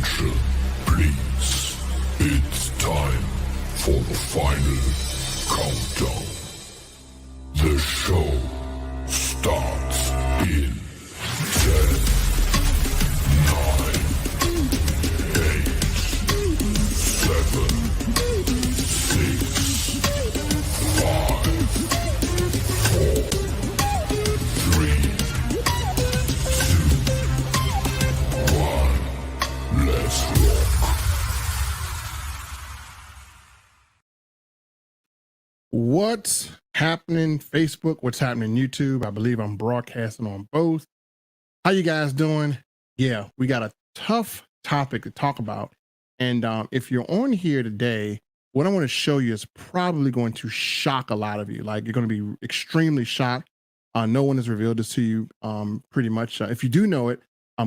Attention, please. It's time for the final countdown. The show starts in 10, 9, 8, 7, 6, 5, 4, 3, 2, 1. Let's rock. What's happening Facebook? What's happening YouTube? I believe I'm broadcasting on both. How you guys doing? Yeah, we got a tough topic to talk about. And if you're on here today, what I want to show you is probably going to shock a lot of you. Like, you're going to be extremely shocked. No one has revealed this to you pretty much. If you do know it,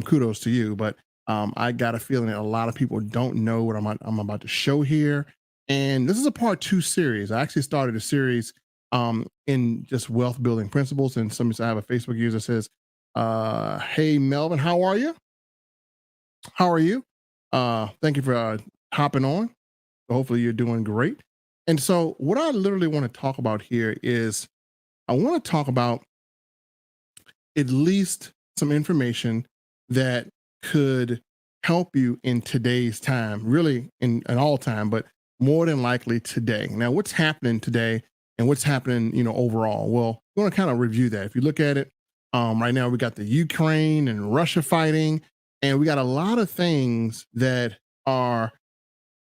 kudos to you. But I got a feeling that a lot of people don't know what I'm about to show here. And this is a part 2 series. I actually started a series in just wealth building principles. And I have a Facebook user that says, hey, Melvin, how are you? How are you? Thank you for hopping on. Hopefully you're doing great. And so what I literally want to talk about here is I want to talk about at least some information that could help you in today's time, really in all time, but more than likely today. Now, what's happening today and what's happening, overall? Well, we want to kind of review that. If you look at it, right now we got the Ukraine and Russia fighting, and we got a lot of things that are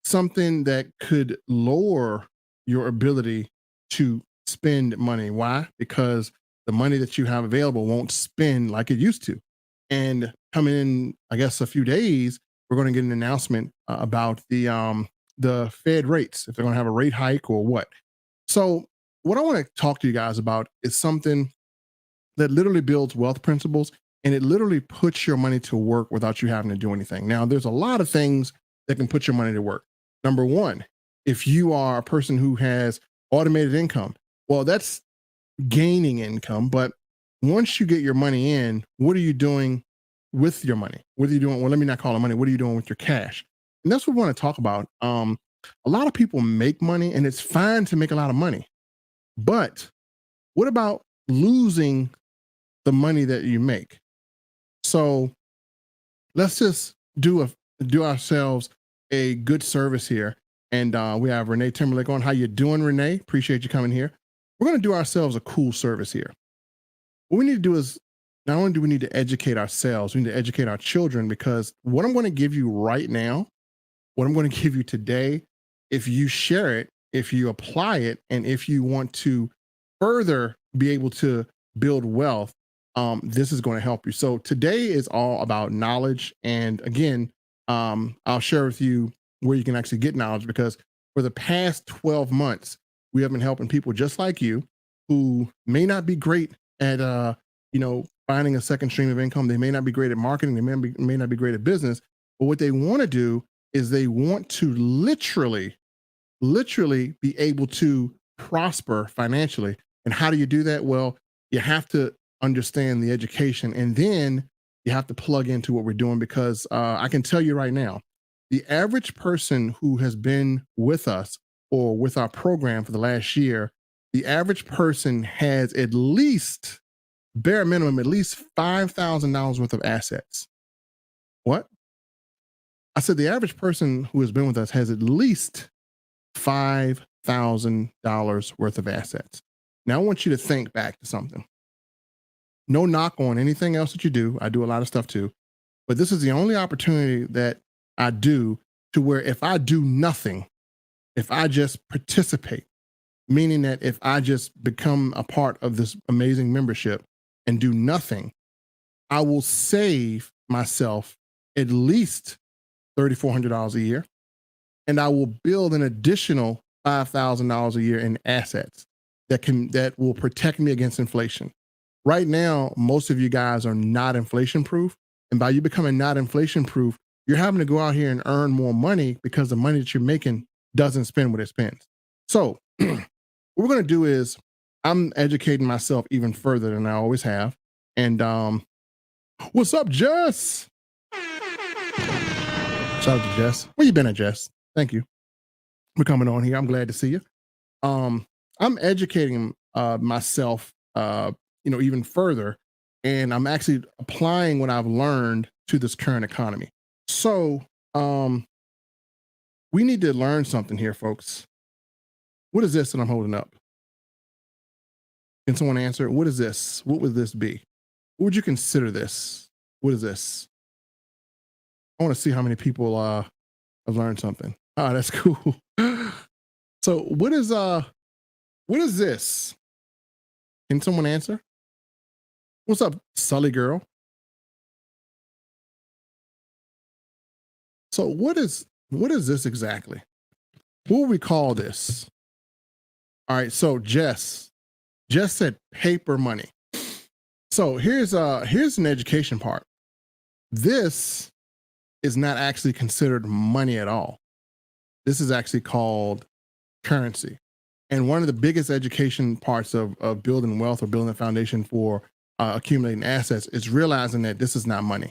something that could lower your ability to spend money. Why? Because the money that you have available won't spend like it used to. And coming in, I guess, a few days, we're going to get an announcement about the Fed rates, if they're going to have a rate hike or what. So what I want to talk to you guys about is something that literally builds wealth principles, and it literally puts your money to work without you having to do anything. Now, there's a lot of things that can put your money to work. Number one, if you are a person who has automated income, well, that's gaining income. But once you get your money in, what are you doing with your money? What are you doing? Well, let me not call it money. What are you doing with your cash? And that's what we want to talk about. A lot of people make money, and it's fine to make a lot of money. But what about losing the money that you make? So let's just do ourselves a good service here. And we have Renee Timberlake on. How you doing, Renee? Appreciate you coming here. We're going to do ourselves a cool service here. What we need to do is, not only do we need to educate ourselves, we need to educate our children, because what I'm going to give you right now, what I'm going to give you today, if you share it, if you apply it, and if you want to further be able to build wealth, this is going to help you. So today is all about knowledge. And again, I'll share with you where you can actually get knowledge, because for the past 12 months, we have been helping people just like you who may not be great at, finding a second stream of income. They may not be great at marketing. They may not be great at business, but what they want to do is they want to literally be able to prosper financially. And how do you do that? Well, you have to understand the education, and then you have to plug into what we're doing, because I can tell you right now, the average person who has been with us or with our program for the last year, the average person has at least, bare minimum, at least $5,000 worth of assets. What? I said the average person who has been with us has at least $5,000 worth of assets. Now I want you to think back to something. No knock on anything else that you do. I do a lot of stuff too, but this is the only opportunity that I do to where if I do nothing, if I just participate, meaning that if I just become a part of this amazing membership and do nothing, I will save myself at least $3,400 a year, and I will build an additional $5,000 a year in assets that will protect me against inflation. Right now, most of you guys are not inflation proof, and by you becoming not inflation proof, you're having to go out here and earn more money because the money that you're making doesn't spend what it spends. So what we're going to do is I'm educating myself even further than I always have. And what's up, Jess? Shout out to Jess. Where you been at, Jess? Thank you for coming on here. I'm glad to see you. I'm educating myself, even further, and I'm actually applying what I've learned to this current economy. So, we need to learn something here, folks. What is this that I'm holding up? Can someone answer? What is this? What would this be? What would you consider this? What is this? I want to see how many people have learned something. Oh, that's cool. So what is this? Can someone answer? What's up, Sully girl? So what is this exactly? What would we call this? All right, so Jess said paper money. So here's an education part. This is not actually considered money at all. This is actually called currency. And one of the biggest education parts of building wealth or building a foundation for accumulating assets is realizing that this is not money.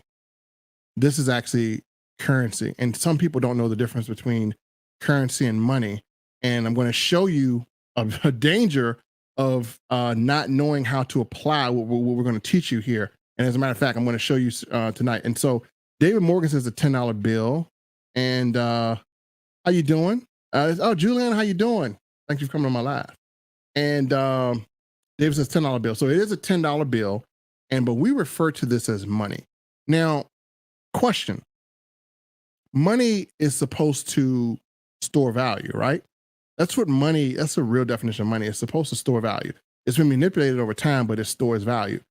This is actually currency. And some people don't know the difference between currency and money. And I'm going to show you a danger of not knowing how to apply what we're going to teach you here. And as a matter of fact, I'm going to show you tonight. And so David Morgan says a $10 bill. And how you doing? Julian, how you doing? Thank you for coming on my live. And David says $10 bill. So it is a $10 bill, but we refer to this as money. Now, question. Money is supposed to store value, right? That's the real definition of money. It's supposed to store value. It's been manipulated over time, but it stores value.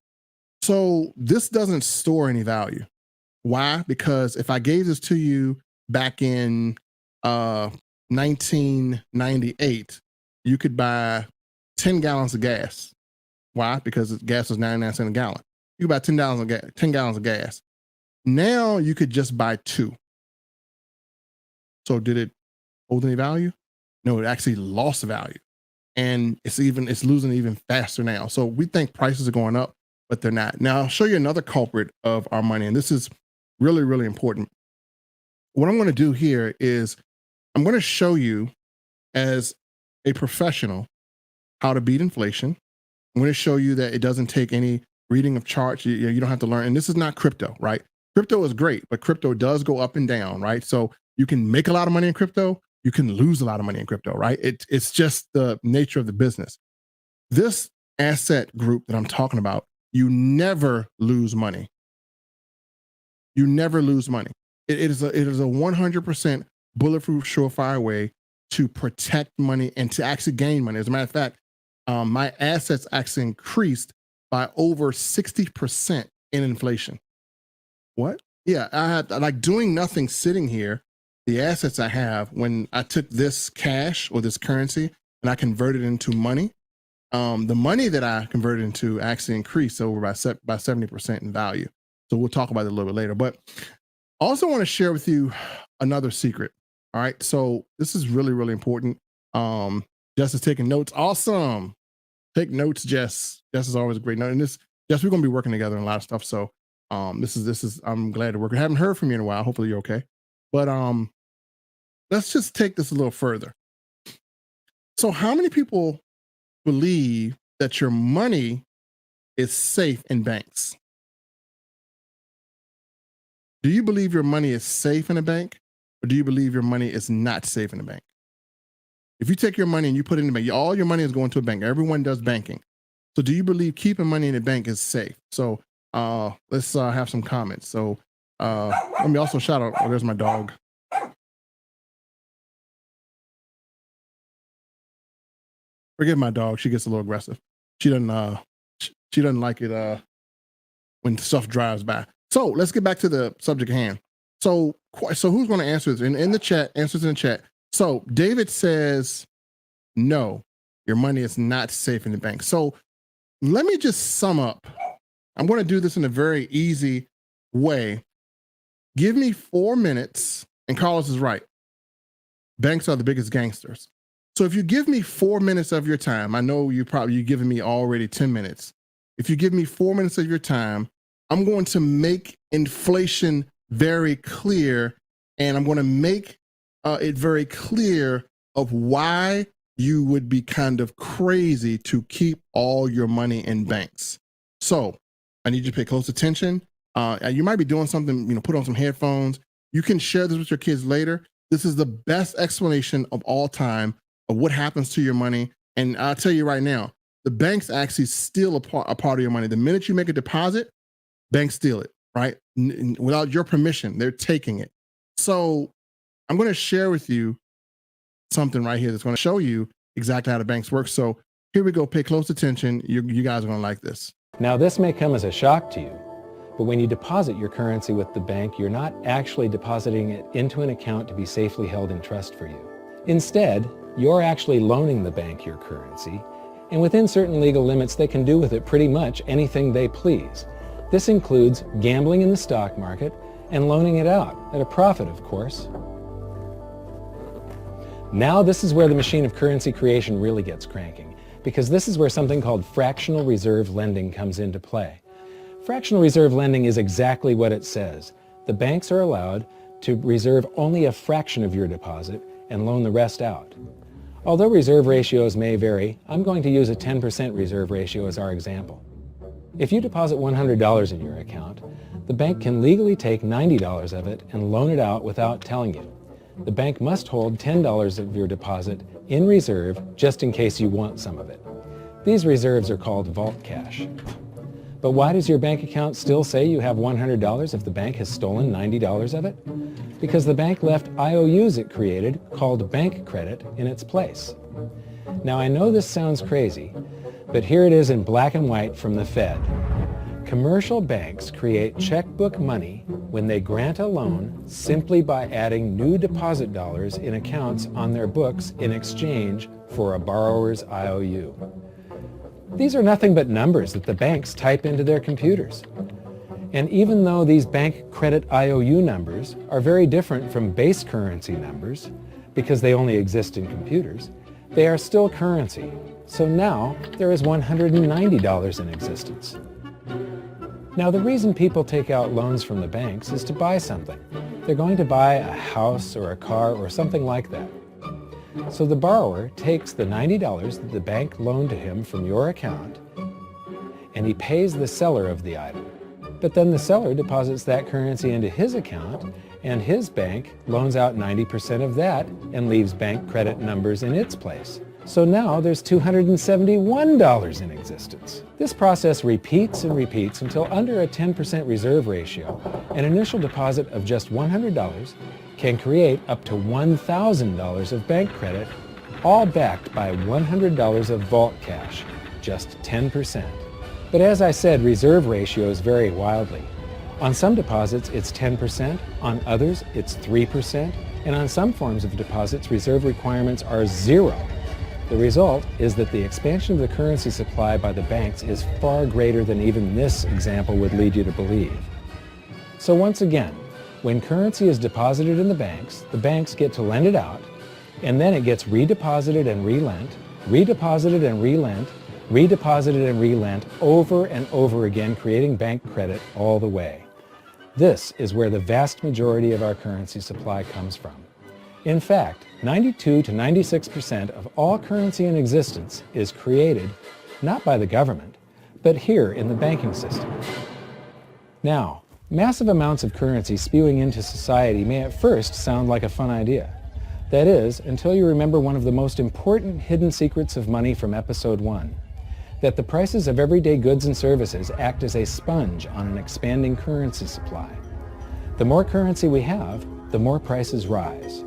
So this doesn't store any value. Why? Because if I gave this to you back in 1998, you could buy 10 gallons of gas. Why? Because gas was 99 cents a gallon. You could buy 10 gallons of gas. Now you could just buy 2. So did it hold any value? No, it actually lost value. And it's losing even faster now. So we think prices are going up, but they're not. Now I'll show you another culprit of our money. And this is really, really important. What I'm going to do here is I'm going to show you as a professional how to beat inflation. I'm going to show you that it doesn't take any reading of charts. You don't have to learn. And this is not crypto, right? Crypto is great, but crypto does go up and down, right? So you can make a lot of money in crypto. You can lose a lot of money in crypto, right? It's just the nature of the business. This asset group that I'm talking about, you never lose money. You never lose money. It is a 100% bulletproof, surefire way to protect money and to actually gain money. As a matter of fact, my assets actually increased by over 60% in inflation. What? Yeah, I had like doing nothing sitting here. The assets I have, when I took this cash or this currency and I converted it into money, the money that I converted into actually increased over by 70% in value. So we'll talk about it a little bit later. But I also want to share with you another secret. All right. So this is really, really important. Jess is taking notes. Awesome. Take notes, Jess. Jess is always a great note. And Jess, we're going to be working together on a lot of stuff. So this is I'm glad to work. I haven't heard from you in a while. Hopefully you're okay. But let's just take this a little further. So how many people believe that your money is safe in banks? Do you believe your money is safe in a bank, or do you believe your money is not safe in a bank? If you take your money and you put it in the bank, all your money is going to a bank. Everyone does banking. So do you believe keeping money in a bank is safe? So let's have some comments. So let me also shout out, oh, there's my dog. Forgive my dog. She gets a little aggressive. She doesn't like it when stuff drives by. So let's get back to the subject at hand. So who's going to answer this? In the chat, answers in the chat. So David says, no, your money is not safe in the bank. So let me just sum up. I'm going to do this in a very easy way. Give me 4 minutes, and Carlos is right. Banks are the biggest gangsters. So if you give me 4 minutes of your time, I know you're giving me already 10 minutes. If you give me 4 minutes of your time, I'm going to make inflation very clear And I'm going to make it very clear of why you would be kind of crazy to keep all your money in banks. So I need you to pay close attention. You might be doing something, put on some headphones. You can share this with your kids later. This is the best explanation of all time of what happens to your money. And I'll tell you right now, the banks actually steal a part of your money. The minute you make a deposit, banks steal it, right? Without your permission, they're taking it. So I'm going to share with you something right here that's going to show you exactly how the banks work. So here we go. Pay close attention. You guys are going to like this. Now, this may come as a shock to you, but when you deposit your currency with the bank, you're not actually depositing it into an account to be safely held in trust for you. Instead, you're actually loaning the bank your currency, and within certain legal limits, they can do with it pretty much anything they please. This includes gambling in the stock market and loaning it out, at a profit, of course. Now this is where the machine of currency creation really gets cranking, because this is where something called fractional reserve lending comes into play. Fractional reserve lending is exactly what it says. The banks are allowed to reserve only a fraction of your deposit and loan the rest out. Although reserve ratios may vary, I'm going to use a 10% reserve ratio as our example. If you deposit $100 in your account, the bank can legally take $90 of it and loan it out without telling you. The bank must hold $10 of your deposit in reserve just in case you want some of it. These reserves are called vault cash. But why does your bank account still say you have $100 if the bank has stolen $90 of it? Because the bank left IOUs it created called bank credit in its place. Now I know this sounds crazy, but here it is in black and white from the Fed. Commercial banks create checkbook money when they grant a loan simply by adding new deposit dollars in accounts on their books in exchange for a borrower's IOU. These are nothing but numbers that the banks type into their computers. And even though these bank credit IOU numbers are very different from base currency numbers, because they only exist in computers, they are still currency. So now there is $190 in existence. Now the reason people take out loans from the banks is to buy something. They're going to buy a house or a car or something like that. So the borrower takes the $90 that the bank loaned to him from your account and he pays the seller of the item. But then the seller deposits that currency into his account and his bank loans out 90% of that and leaves bank credit numbers in its place. So now there's $271 in existence. This process repeats and repeats until under a 10% reserve ratio, an initial deposit of just $100 can create up to $1,000 of bank credit, all backed by $100 of vault cash, just 10%. But as I said, reserve ratios vary wildly. On some deposits, it's 10%, on others, it's 3%, and on some forms of deposits, reserve requirements are 0. The result is that the expansion of the currency supply by the banks is far greater than even this example would lead you to believe. So once again, when currency is deposited in the banks get to lend it out, and then it gets redeposited and relent, redeposited and relent, redeposited and relent over and over again, creating bank credit all the way. This is where the vast majority of our currency supply comes from. In fact, 92 to 96% of all currency in existence is created not by the government, but here in the banking system. Now, massive amounts of currency spewing into society may at first sound like a fun idea. That is, until you remember one of the most important hidden secrets of money from episode 1, that the prices of everyday goods and services act as a sponge on an expanding currency supply. The more currency we have, the more prices rise.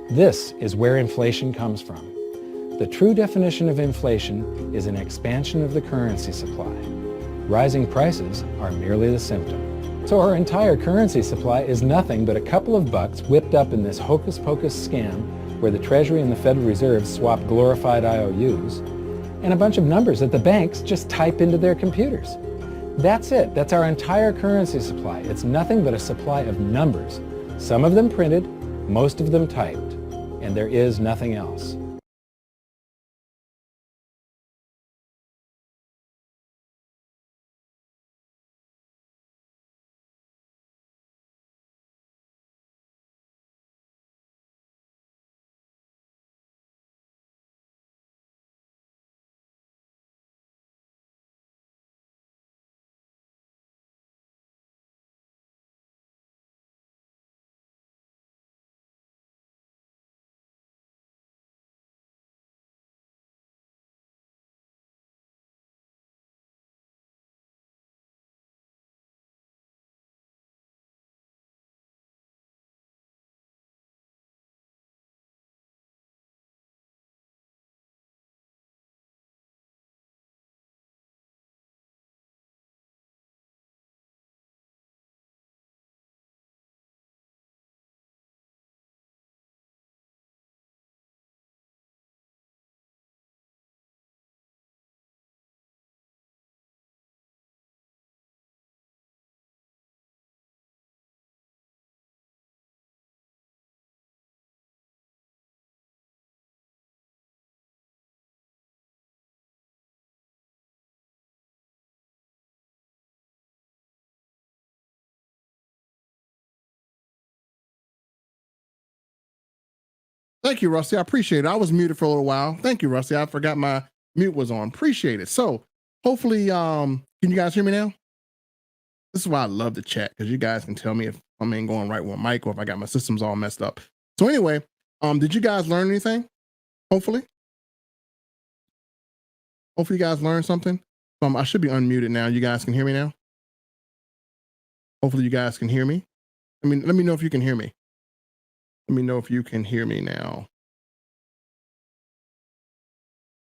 This is where inflation comes from. The true definition of inflation is an expansion of the currency supply. Rising prices are merely the symptom. So our entire currency supply is nothing but a couple of bucks whipped up in this hocus-pocus scam where the Treasury and the Federal Reserve swap glorified IOUs, and a bunch of numbers that the banks just type into their computers. That's it. That's our entire currency supply. It's nothing but a supply of numbers, some of them printed, most of them typed, and there is nothing else. Thank you, Rusty. I appreciate it. I was muted for a little while. Thank you, Rusty. I forgot my mute was on. Appreciate it. So hopefully, can you guys hear me now? This is why I love the chat, because you guys can tell me if I'm ain't going right with mic or if I got my systems all messed up. So anyway, did you guys learn anything? Hopefully you guys learned something. I should be unmuted now. You guys can hear me now. Hopefully you guys can hear me. I mean, let me know if you can hear me. Let me know if you can hear me now.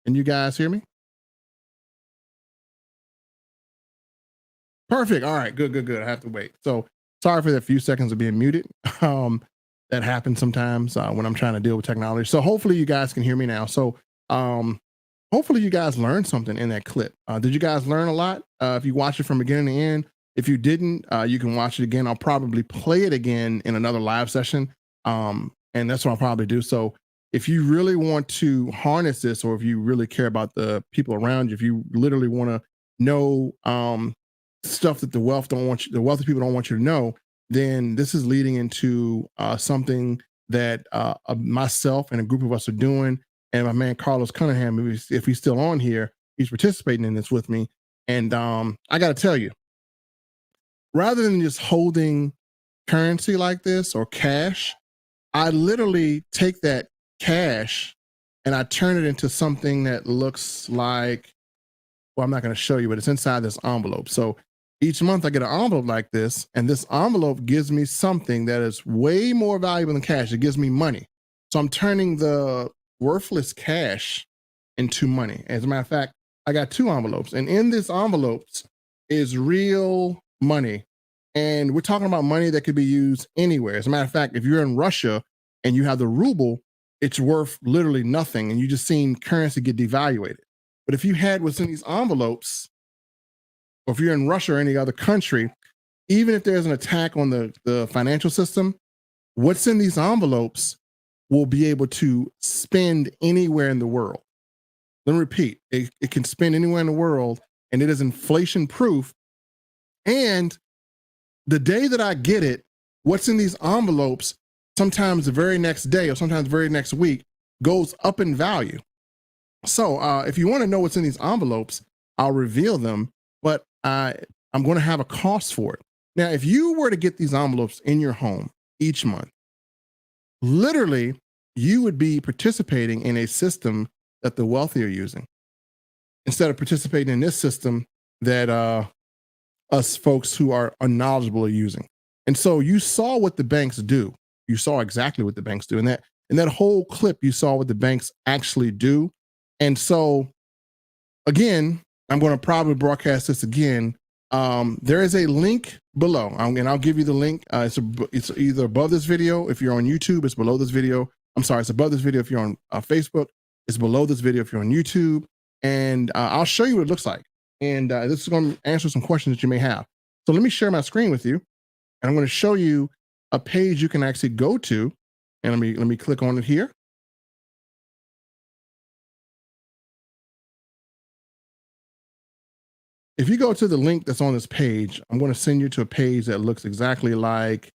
Can you guys hear me? Perfect. All right, good. I have to wait. So sorry for the few seconds of being muted. That happens sometimes when I'm trying to deal with technology. So hopefully you guys can hear me now. So hopefully you guys learned something in that clip. Did you guys learn a lot? If you watch it from beginning to end, if you didn't, you can watch it again. I'll probably play it again in another live session. And that's what I'll probably do. So if you really want to harness this, or if you really care about the people around you, if you literally want to know stuff that the wealthy people don't want you to know, then this is leading into something that myself and a group of us are doing. And my man Carlos Cunningham, if he's still on here, he's participating in this with me. And I got to tell you, rather than just holding currency like this or cash, I literally take that cash and I turn it into something that looks like, well, I'm not going to show you, but it's inside this envelope. So each month I get an envelope like this, and this envelope gives me something that is way more valuable than cash. It gives me money. So I'm turning the worthless cash into money. As a matter of fact, I got 2 envelopes, and in this envelopes is real money. And we're talking about money that could be used anywhere. As a matter of fact, if you're in Russia and you have the ruble, it's worth literally nothing, and you just seen currency get devaluated. But if you had what's in these envelopes, or if you're in Russia or any other country, even if there's an attack on the financial system, what's in these envelopes will be able to spend anywhere in the world. Let me repeat, it can spend anywhere in the world, and it is inflation proof. And the day that I get it, what's in these envelopes, sometimes the very next day or sometimes the very next week, goes up in value. So if you want to know what's in these envelopes, I'll reveal them, but I'm going to have a cost for it. Now, if you were to get these envelopes in your home each month, literally, you would be participating in a system that the wealthy are using, instead of participating in this system that us folks who are unknowledgeable are using. And so you saw what the banks do. You saw exactly what the banks do. And that whole clip, you saw what the banks actually do. And so, again, I'm going to probably broadcast this again. There is a link below, and I'll give you the link. It's either above this video. If you're on YouTube, it's below this video. I'm sorry, it's above this video if you're on Facebook. It's below this video if you're on YouTube. And I'll show you what it looks like. And this is going to answer some questions that you may have. So let me share my screen with you. And I'm going to show you a page you can actually go to. And let me click on it here. If you go to the link that's on this page, I'm going to send you to a page that looks exactly like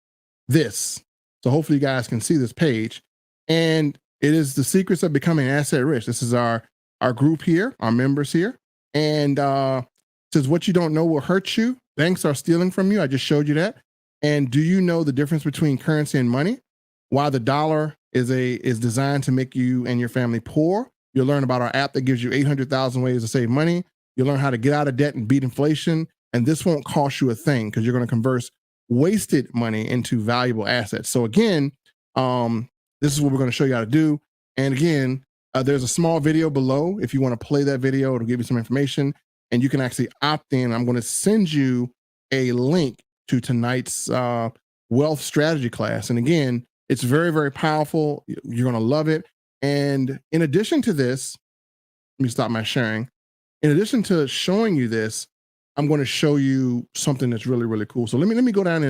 this. So hopefully you guys can see this page. And it is the secrets of becoming asset rich. This is our group here, our members here. And it says, what you don't know will hurt you. Banks are stealing from you. I just showed you that. And do you know the difference between currency and money? Why the dollar is designed to make you and your family poor. You'll learn about our app that gives you 800,000 ways to save money. You'll learn how to get out of debt and beat inflation. And this won't cost you a thing, because you're going to convert wasted money into valuable assets. So again, this is what we're going to show you how to do. And again, there's a small video below. If you want to play that video, it'll give you some information, and you can actually opt in. I'm going to send you a link to tonight's wealth strategy class. And again, it's very, very powerful. You're going to love it. And in addition to this, let me stop my sharing. In addition to showing you this, I'm going to show you something that's really, really cool. So let me go down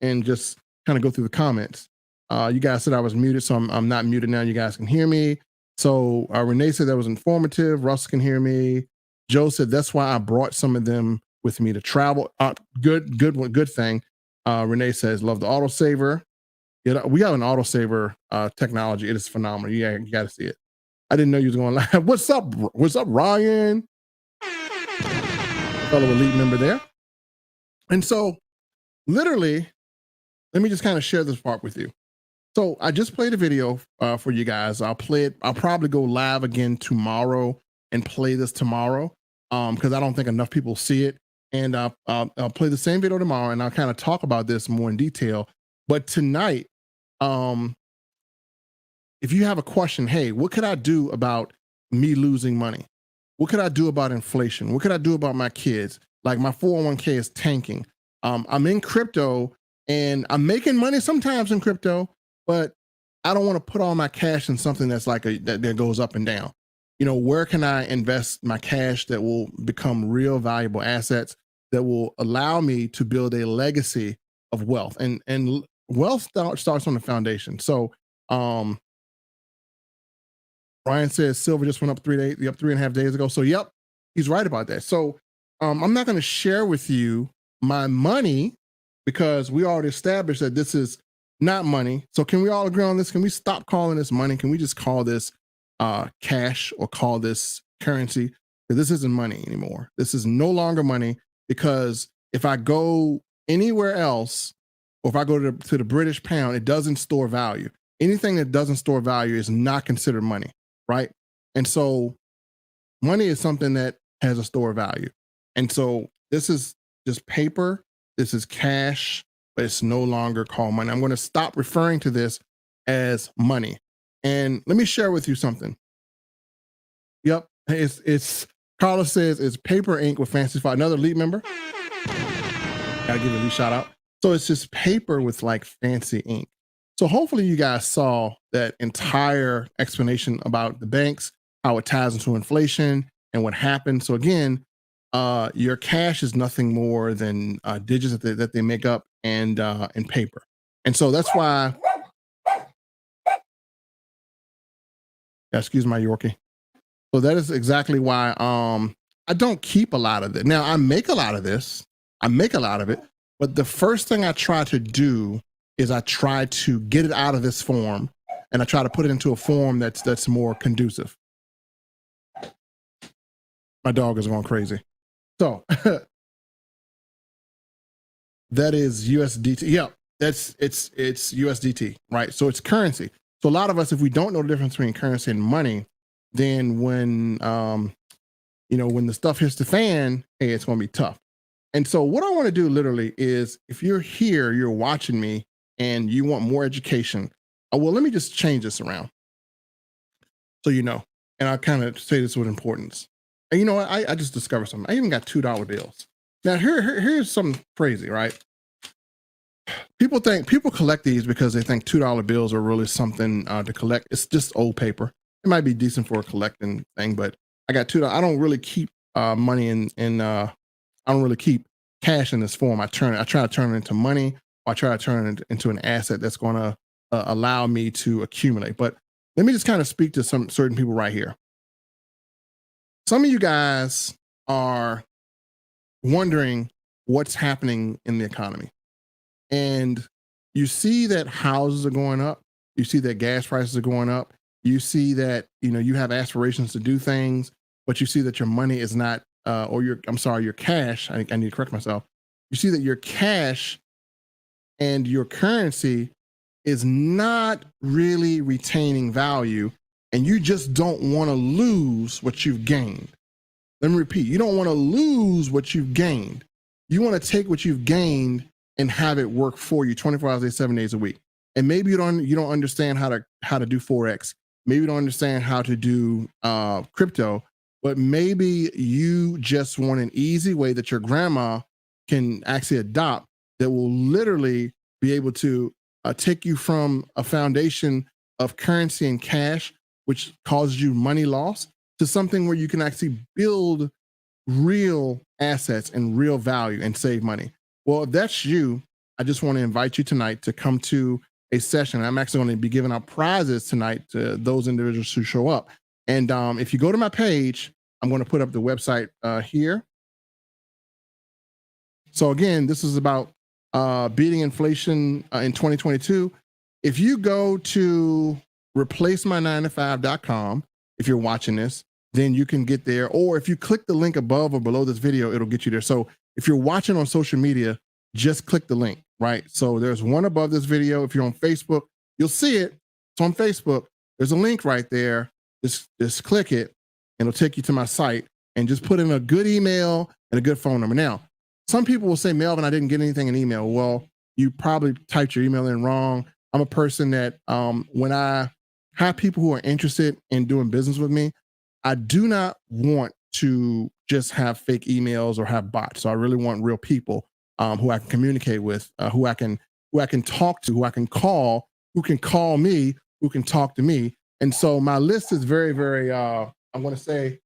and just kind of go through the comments. You guys said I was muted, so I'm not muted now. You guys can hear me. So Renee said that was informative. Russ can hear me. Joe said that's why I brought some of them with me to travel. Good thing. Renee says love the autosaver. we have an autosaver technology. It is phenomenal. Yeah, you got to see it. I didn't know you was going live. What's up? What's up, Ryan? Fellow elite member there. And so, literally, let me just kind of share this part with you. So I just played a video for you guys. I'll play it. I'll probably go live again tomorrow and play this tomorrow because I don't think enough people see it. And I'll play the same video tomorrow, and I'll kind of talk about this more in detail. But tonight, if you have a question, hey, what could I do about me losing money? What could I do about inflation? What could I do about my kids? Like my 401k is tanking. I'm in crypto and I'm making money sometimes in crypto, but I don't want to put all my cash in something that's like that goes up and down. You know, where can I invest my cash that will become real valuable assets that will allow me to build a legacy of wealth? And wealth starts on the foundation. So Ryan says silver just went up 3.5 days ago. So yep, he's right about that. So I'm not going to share with you my money because we already established that this is not money. So can we all agree on this? Can we stop calling this money? Can we just call this cash or call this currency? Because this isn't money anymore. This is no longer money, because if I go anywhere else, or if I go to the British pound, it doesn't store value. Anything that doesn't store value is not considered money, right? And so money is something that has a store value. And so this is just paper. This is cash, but it's no longer called money. I'm going to stop referring to this as money. And let me share with you something. Yep, it's Carlos says it's paper ink with fancy font. Another elite member. Gotta give a elite shout out. So it's just paper with like fancy ink. So hopefully you guys saw that entire explanation about the banks, how it ties into inflation and what happened. So again, your cash is nothing more than digits that they make up and paper. And so that's why, excuse my Yorkie. So that is exactly why I don't keep a lot of it. Now I make a lot of this, I make a lot of it, but the first thing I try to do is I try to get it out of this form and I try to put it into a form that's more conducive. My dog is going crazy. So that is USDT. Yeah, it's USDT, right? So it's currency. So a lot of us, if we don't know the difference between currency and money, then when when the stuff hits the fan, hey, it's going to be tough. And so what I want to do literally is, if you're here, you're watching me, and you want more education, well, let me just change this around. So and I'll kind of say this with importance. And you know what? I just discovered something. I even got $2 bills. Now here's something crazy, right? People collect these because they think $2 bills are really something to collect. It's just old paper. It might be decent for a collecting thing, but I got $2. I don't really keep money I don't really keep cash in this form. I try to turn it into money, or I try to turn it into an asset that's going to allow me to accumulate. But let me just kind of speak to some certain people right here. Some of you guys are wondering what's happening in the economy. And you see that houses are going up. You see that gas prices are going up. You see that, you have aspirations to do things, but you see that your money is not, your cash, I need to correct myself. You see that your cash and your currency is not really retaining value, and you just don't want to lose what you've gained. Let me repeat, you don't want to lose what you've gained. You want to take what you've gained and have it work for you 24 hours a day, 7 days a week. And maybe you don't understand how to do Forex. Maybe you don't understand how to do crypto, but maybe you just want an easy way that your grandma can actually adopt that will literally be able to take you from a foundation of currency and cash, which causes you money loss, to something where you can actually build real assets and real value and save money. Well, if that's you, I just want to invite you tonight to come to a session. I'm actually going to be giving out prizes tonight to those individuals who show up. And if you go to my page, I'm going to put up the website here. So again, this is about beating inflation in 2022. if you go to replacemy9to5.com, if you're watching this, then you can get there. Or if you click the link above or below this video, it'll get you there. So if you're watching on social media, just click the link, right? So there's one above this video. If you're on Facebook, you'll see it. It's on Facebook. There's a link right there. Just click it and it'll take you to my site, and just put in a good email and a good phone number. Now, some people will say, Melvin, I didn't get anything in email. Well, you probably typed your email in wrong. I'm a person that when I have people who are interested in doing business with me, I do not want to just have fake emails or have bots. So I really want real people who I can communicate with, who I can talk to, who I can call, who can call me, who can talk to me. And so my list is very, very, I want to say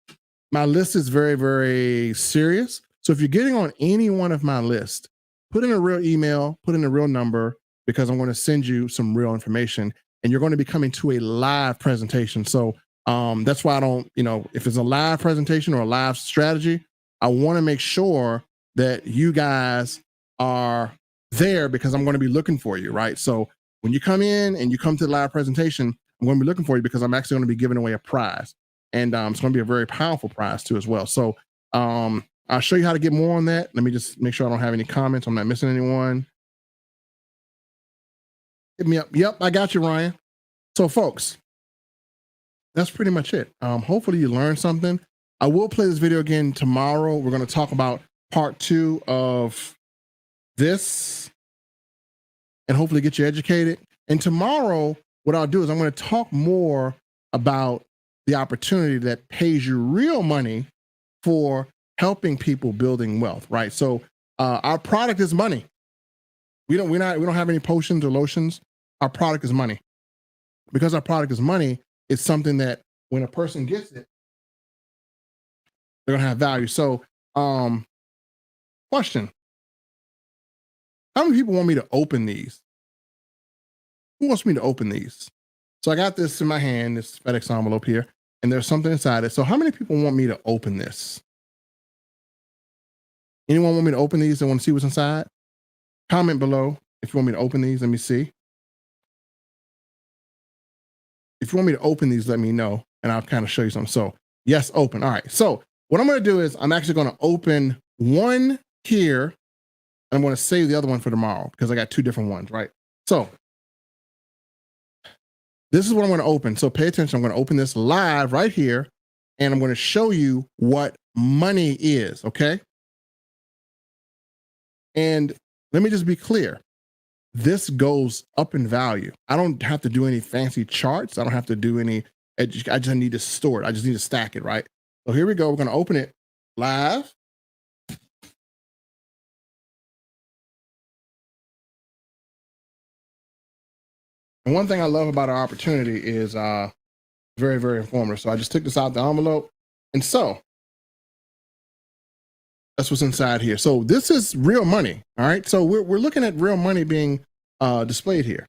my list is very, very serious. So if you're getting on any one of my lists, put in a real email, put in a real number, because I'm going to send you some real information, and you're going to be coming to a live presentation. So that's why I don't, if it's a live presentation or a live strategy, I want to make sure that you guys are there, because I'm going to be looking for you, right? So when you come in and you come to the live presentation, I'm going to be looking for you, because I'm actually going to be giving away a prize, and it's going to be a very powerful prize too as well. So I'll show you how to get more on that. Let me just make sure I don't have any comments. I'm not missing anyone. Hit me up. Yep, I got you, Ryan. So folks, that's pretty much it. Hopefully you learned something. I will play this video again tomorrow. We're going to talk about part 2 of this and hopefully get you educated. And tomorrow, what I'll do is I'm going to talk more about the opportunity that pays you real money for helping people building wealth, right? So our product is money. We don't have any potions or lotions. Our product is money. Because our product is money, it's something that when a person gets it, they're gonna have value. So question, how many people want me to open these? Who wants me to open these? So I got this in my hand, this FedEx envelope here, and there's something inside it. So how many people want me to open this? Anyone want me to open these and want to see what's inside? Comment below if you want me to open these. Let me see. If you want me to open these, let me know, and I'll kind of show you something. So yes, open. All right. So what I'm going to do is I'm actually going to open one here, and I'm going to save the other one for tomorrow, because I got 2 different ones, right? So this is what I'm going to open. So pay attention. I'm going to open this live right here, and I'm going to show you what money is, okay? And let me just be clear. This goes up in value. I don't have to do any fancy charts. I don't have to do any, I just need to store it. I just need to stack it, right? So here we go. We're going to open it live. And one thing I love about our opportunity is very, very informative. So I just took this out the envelope. And so that's what's inside here. So this is real money. All right. So we're looking at real money being displayed here.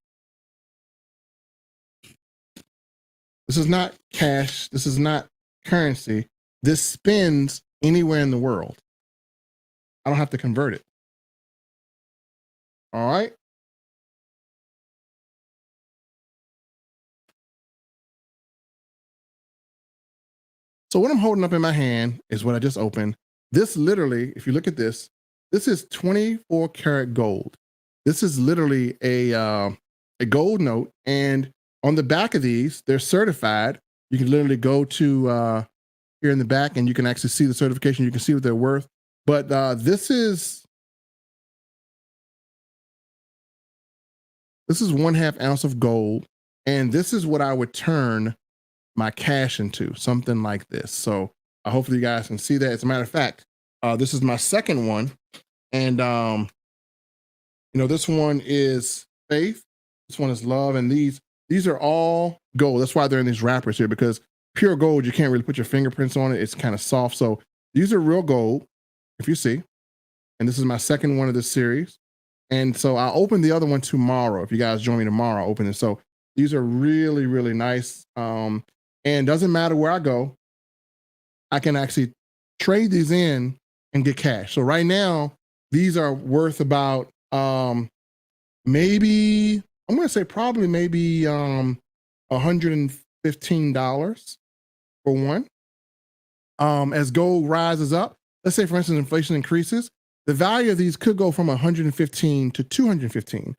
This is not cash. This is not currency. This spends anywhere in the world. I don't have to convert it. All right. So what I'm holding up in my hand is what I just opened. This literally, if you look at this, this is 24 karat gold. This is literally a gold note. And on the back of these, they're certified. You can literally go to here in the back, and you can actually see the certification. You can see what they're worth. But this is 1/2 ounce of gold. And this is what I would turn my cash into, something like this. So hopefully you guys can see that. As a matter of fact, this is my second one. And, this one is faith. This one is love. And these are all gold. That's why they're in these wrappers here, because pure gold, you can't really put your fingerprints on it. It's kind of soft. So these are real gold, if you see. And this is my second one of this series. And so I'll open the other one tomorrow. If you guys join me tomorrow, I'll open it. So these are really, really nice. And doesn't matter where I go, I can actually trade these in and get cash. So right now, these are worth about maybe, I'm going to say probably maybe $115 for one. As gold rises up, let's say for instance inflation increases, the value of these could go from 115 to 215.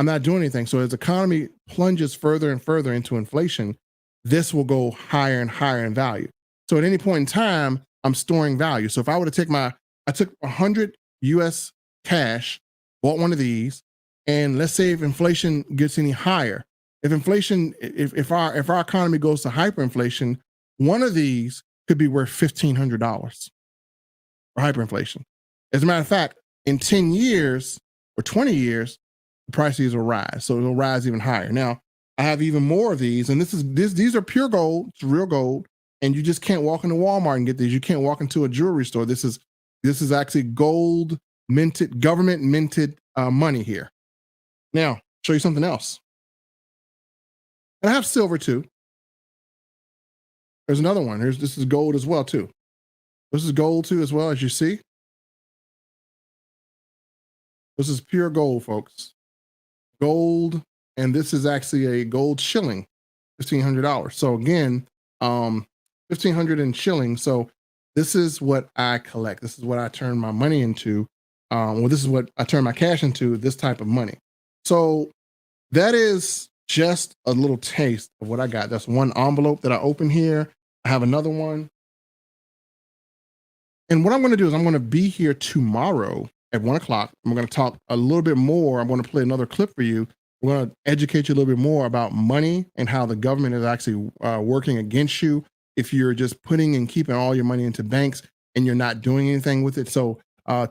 I'm not doing anything. So as the economy plunges further and further into inflation, this will go higher and higher in value. So at any point in time, I'm storing value. So if I were to take I took 100 US cash, bought one of these, and let's say if inflation gets any higher, if our economy goes to hyperinflation, one of these could be worth $1,500 for hyperinflation. As a matter of fact, in 10 years or 20 years, the price of these will rise. So it'll rise even higher. Now, I have even more of these, and these are pure gold, it's real gold, and you just can't walk into Walmart and get these. You can't walk into a jewelry store. This is actually gold minted, government minted money here. Now, show you something else. And I have silver too. There's another one. This is gold as well too. This is gold too as well, as you see. This is pure gold, folks. Gold, and this is actually a gold shilling, $1,500. So again, 1,500 in shillings. So this is what I collect. This is what I turn my money into. This is what I turn my cash into, this type of money. So that is just a little taste of what I got. That's one envelope that I open here. I have another one. And what I'm going to do is I'm going to be here tomorrow at 1 o'clock. I'm going to talk a little bit more. I'm going to play another clip for you. We're going to educate you a little bit more about money and how the government is actually working against you if you're just putting and keeping all your money into banks and you're not doing anything with it. So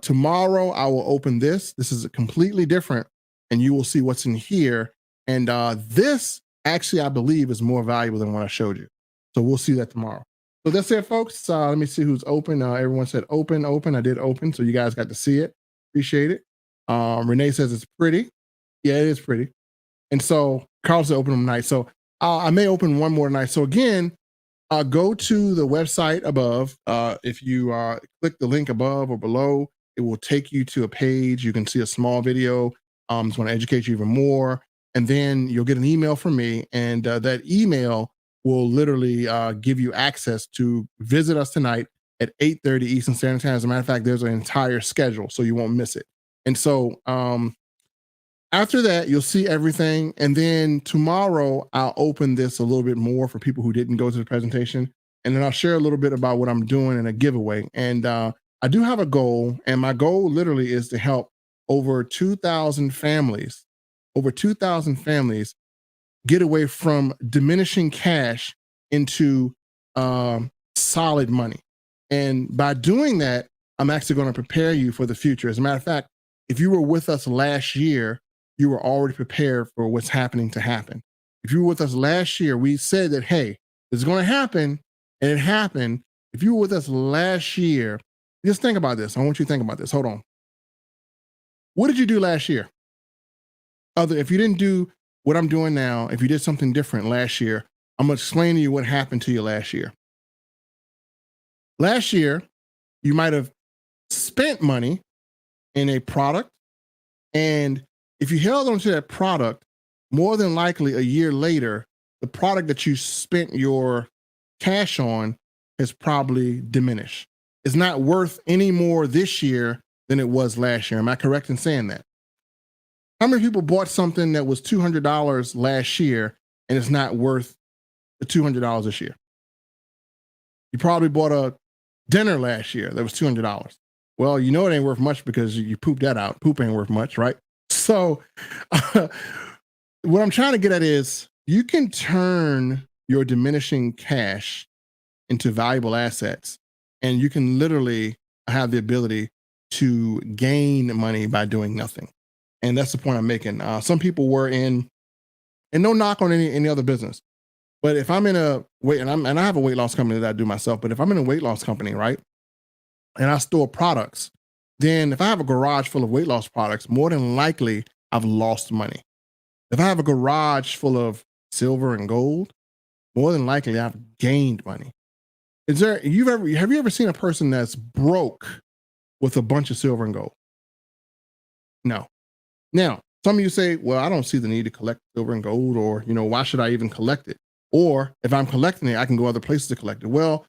tomorrow I will open this. This is completely different, and you will see what's in here. And this actually, I believe, is more valuable than what I showed you. So we'll see that tomorrow. So that's it, folks. Let me see who's open. Everyone said open. I did open, so you guys got to see it. Appreciate it. Renee says it's pretty. Yeah, it is pretty. And so Carl said open them tonight. So I may open one more tonight. So again, go to the website above. If you click the link above or below, it will take you to a page. You can see a small video. It's going to educate you even more. And then you'll get an email from me. And that email will literally give you access to visit us tonight at 8:30 Eastern Standard Time. As a matter of fact, there's an entire schedule, so you won't miss it. And so after that, you'll see everything. And then tomorrow, I'll open this a little bit more for people who didn't go to the presentation. And then I'll share a little bit about what I'm doing in a giveaway. And I do have a goal. And my goal literally is to help over 2,000 families, get away from diminishing cash into solid money. And by doing that, I'm actually going to prepare you for the future. As a matter of fact, if you were with us last year, you were already prepared for what's happening to happen. If you were with us last year, we said that, hey, it's going to happen, and it happened. If you were with us last year, just think about this. I want you to think about this. Hold on. What did you do last year? If you didn't do what I'm doing now, if you did something different last year, I'm going to explain to you what happened to you last year. Last year, you might have spent money in a product, and if you held onto that product, more than likely a year later, the product that you spent your cash on has probably diminished. It's not worth any more this year than it was last year. Am I correct in saying that? How many people bought something that was $200 last year and it's not worth the $200 this year? You probably bought a dinner last year that was $200. Well, you know it ain't worth much because you pooped that out. Poop ain't worth much, right? So what I'm trying to get at is you can turn your diminishing cash into valuable assets, and you can literally have the ability to gain money by doing nothing. And that's the point I'm making. Some people were in, and no knock on any other business, but if I'm in a weight, and I have a weight loss company that I do myself, but if I'm in a weight loss company, right, and I store products, then if I have a garage full of weight loss products, more than likely I've lost money. If I have a garage full of silver and gold, more than likely I've gained money. Have you ever seen a person that's broke with a bunch of silver and gold? No. Now, Some of you say, well, I don't see the need to collect silver and gold, or, why should I even collect it? Or if I'm collecting it, I can go other places to collect it. Well,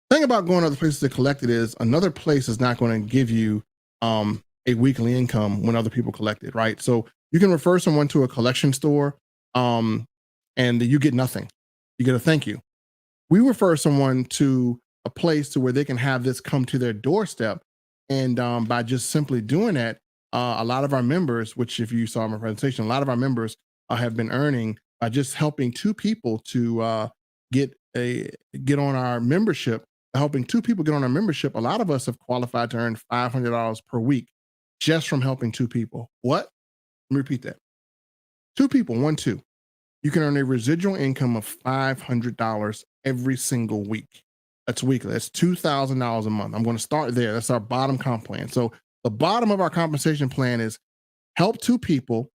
the thing about going other places to collect it is another place is not going to give you a weekly income when other people collect it, right? So you can refer someone to a collection store and you get nothing. You get a thank you. We refer someone to a place to where they can have this come to their doorstep. And by just simply doing that, a lot of our members, which if you saw my presentation, a lot of our members have been earning by just helping two people to get on our membership. Helping two people get on our membership, a lot of us have qualified to earn $500 per week just from helping two people. What? Let me repeat that. Two people, 1, 2. You can earn a residual income of $500 every single week. That's weekly. That's $2,000 a month. I'm going to start there. That's our bottom comp plan. So the bottom of our compensation plan is help two people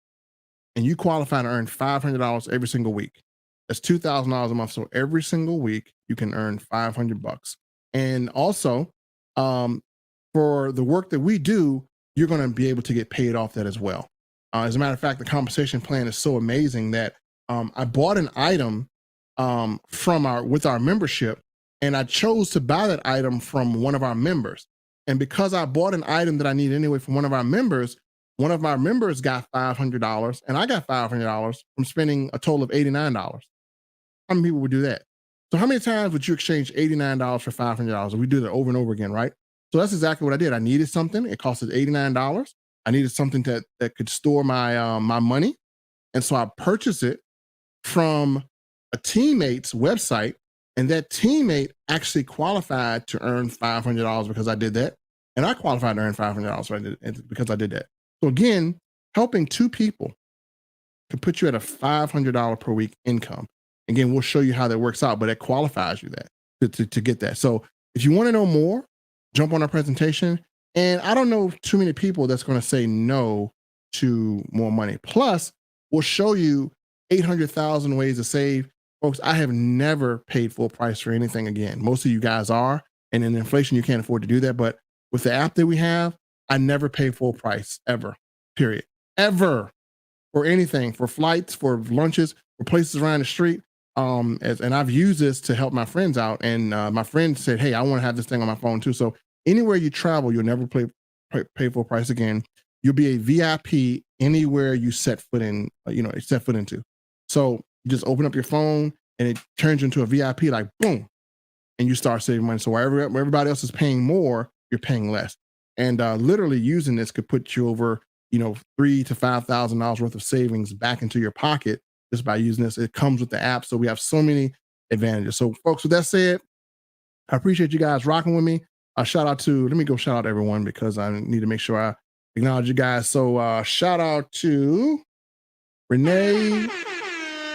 and you qualify to earn $500 every single week. That's $2,000 a month. So every single week you can earn $500. And also for the work that we do, you're going to be able to get paid off that as well. As a matter of fact, the compensation plan is so amazing that I bought an item with our membership, and I chose to buy that item from one of our members. And because I bought an item that I need anyway from one of our members got $500 and I got $500 from spending a total of $89. How many people would do that? So how many times would you exchange $89 for $500? And we do that over and over again, right? So that's exactly what I did. I needed something. It costed $89. I needed something that could store my my money. And so I purchased it from a teammate's website, and that teammate actually qualified to earn $500 because I did that. And I qualified to earn $500 because I did that. So again, helping two people can put you at a $500 per week income. Again, we'll show you how that works out, but it qualifies you to get that. So if you want to know more, jump on our presentation. And I don't know too many people that's going to say no to more money. Plus, we'll show you 800,000 ways to save. Folks, I have never paid full price for anything again. Most of you guys are. And in inflation, you can't afford to do that. But with the app that we have, I never pay full price ever, period. Ever. For anything, for flights, for lunches, for places around the street. And I've used this to help my friends out. And my friend said, hey, I want to have this thing on my phone too. So anywhere you travel, you'll never pay full price again. You'll be a VIP anywhere you set foot into. So you just open up your phone and it turns into a VIP, like boom, and you start saving money. So while everybody else is paying more, you're paying less. And literally using this could put you over, $3,000 to $5,000 worth of savings back into your pocket just by using this. It comes with the app. So we have so many advantages. So folks, with that said, I appreciate you guys rocking with me. Let me go shout out everyone because I need to make sure I acknowledge you guys. So shout out to Renee,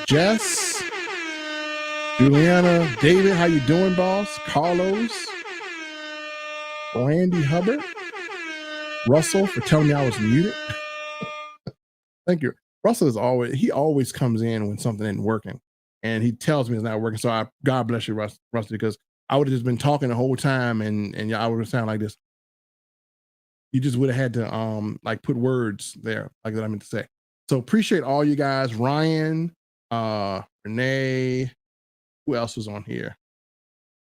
Jess, Juliana, David, how you doing, boss? Carlos, Randy Hubbard, Russell for telling me I was muted. Thank you. Russell always comes in when something isn't working, and he tells me it's not working. So God bless you, Russell, because I would have just been talking the whole time, and I would have sounded like this. You just would have had to put words there like that I meant to say. So appreciate all you guys. Ryan, Renee, who else was on here?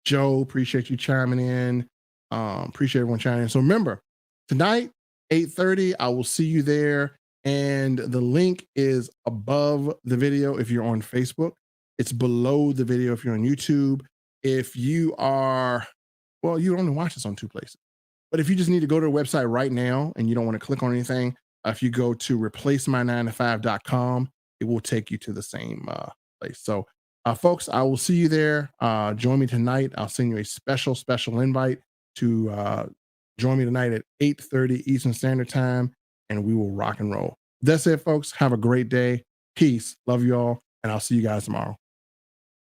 Joe, appreciate you chiming in. Appreciate everyone chiming in. So remember, tonight, 8:30, I will see you there. And the link is above the video if you're on Facebook. It's below the video if you're on YouTube. If you are, well, you only watch this on 2 places. But if you just need to go to the website right now and you don't want to click on anything, if you go to replacemy9to5.com, it will take you to the same place. So folks, I will see you there. Join me tonight. I'll send you a special invite to join me tonight at 8:30 Eastern Standard Time, and we will rock and roll. That's it, folks. Have a great day. Peace. Love you all. And I'll see you guys tomorrow.